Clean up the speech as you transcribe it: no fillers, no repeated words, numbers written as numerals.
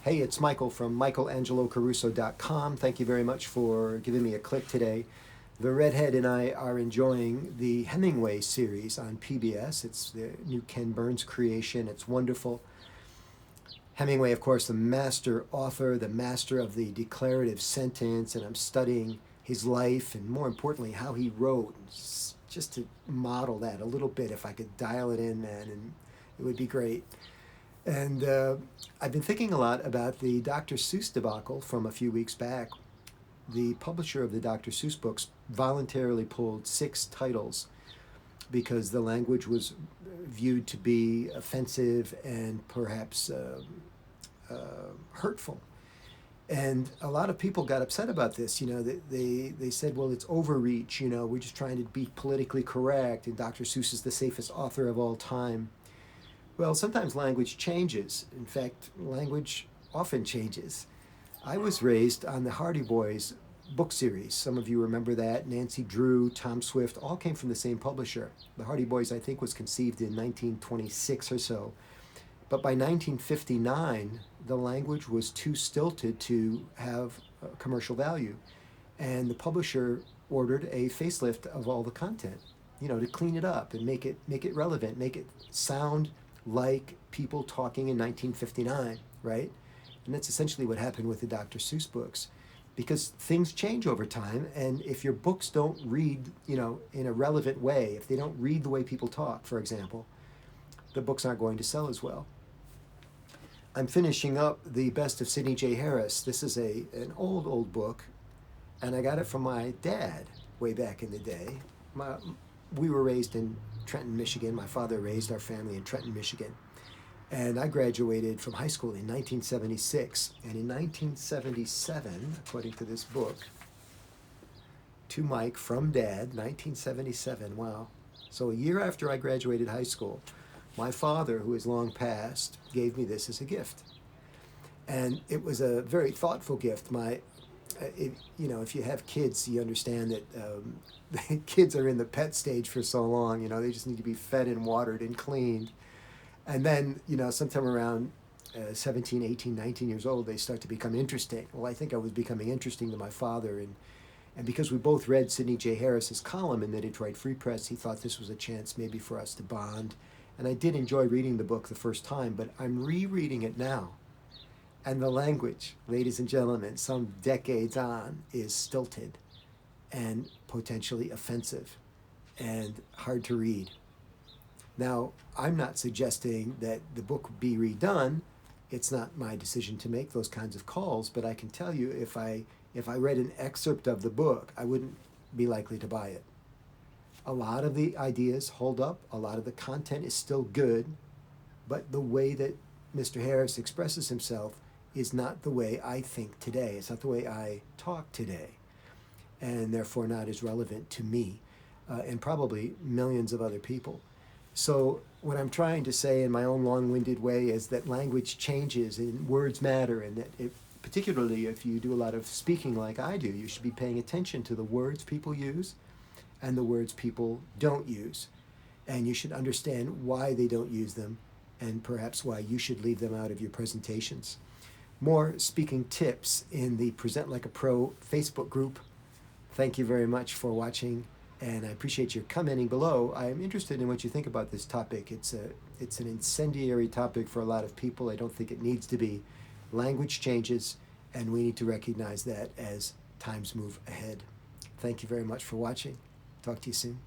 Hey, it's Michael from michaelangelocaruso.com. Thank you very much for giving me a click today. The Redhead and I are enjoying the Hemingway series on PBS. It's the new Ken Burns creation. It's wonderful. Hemingway, of course, the master author, the master of the declarative sentence, and I'm studying his life and, more importantly, how he wrote, just to model that a little bit. If I could dial it in, man, and it would be great. And I've been thinking a lot about the Dr. Seuss debacle from a few weeks back. The publisher of the Dr. Seuss books voluntarily pulled 6 titles because the language was viewed to be offensive and perhaps hurtful. And a lot of people got upset about this. You know, they said, well, it's overreach. You know, we're just trying to be politically correct, and Dr. Seuss is the safest author of all time. Well, sometimes language changes. In fact, language often changes. I was raised on the Hardy Boys book series. Some of you remember that. Nancy Drew, Tom Swift, all came from the same publisher. The Hardy Boys, I think, was conceived in 1926 or so. But by 1959, the language was too stilted to have commercial value. And the publisher ordered a facelift of all the content, you know, to clean it up and make it relevant, make it sound like people talking in 1959, right? And that's essentially what happened with the Dr. Seuss books, because things change over time, and if your books don't read, you know, in a relevant way, if they don't read the way people talk, for example, the books aren't going to sell as well. I'm finishing up the Best of Sidney J. Harris. This is an old book, and I got it from my dad way back in the day. We were raised in Trenton, Michigan. My father raised our family in Trenton, Michigan. And I graduated from high school in 1976. And in 1977, according to this book, to Mike from Dad, 1977, wow. So a year after I graduated high school, my father, who is long passed, gave me this as a gift. And it was a very thoughtful gift. You know, if you have kids, you understand that kids are in the pet stage for so long. You know, they just need to be fed and watered and cleaned. And then, you know, sometime around 17, 18, 19 years old, they start to become interesting. Well, I think I was becoming interesting to my father. And because we both read Sidney J. Harris's column in the Detroit Free Press, he thought this was a chance maybe for us to bond. And I did enjoy reading the book the first time, but I'm rereading it now. And the language, ladies and gentlemen, some decades on, is stilted and potentially offensive and hard to read. Now, I'm not suggesting that the book be redone. It's not my decision to make those kinds of calls, but I can tell you if I read an excerpt of the book, I wouldn't be likely to buy it. A lot of the ideas hold up. A lot of the content is still good, but the way that Mr. Harris expresses himself is not the way I think today. It's not the way I talk today, and therefore not as relevant to me and probably millions of other people. So what I'm trying to say in my own long-winded way is that language changes and words matter, and that particularly if you do a lot of speaking like I do, you should be paying attention to the words people use and the words people don't use. And you should understand why they don't use them and perhaps why you should leave them out of your presentations. More speaking tips in the Present Like a Pro Facebook group. Thank you very much for watching, and I appreciate your commenting below. I am interested in what you think about this topic. It's an incendiary topic for a lot of people. I don't think it needs to be. Language changes, and we need to recognize that as times move ahead. Thank you very much for watching. Talk to you soon.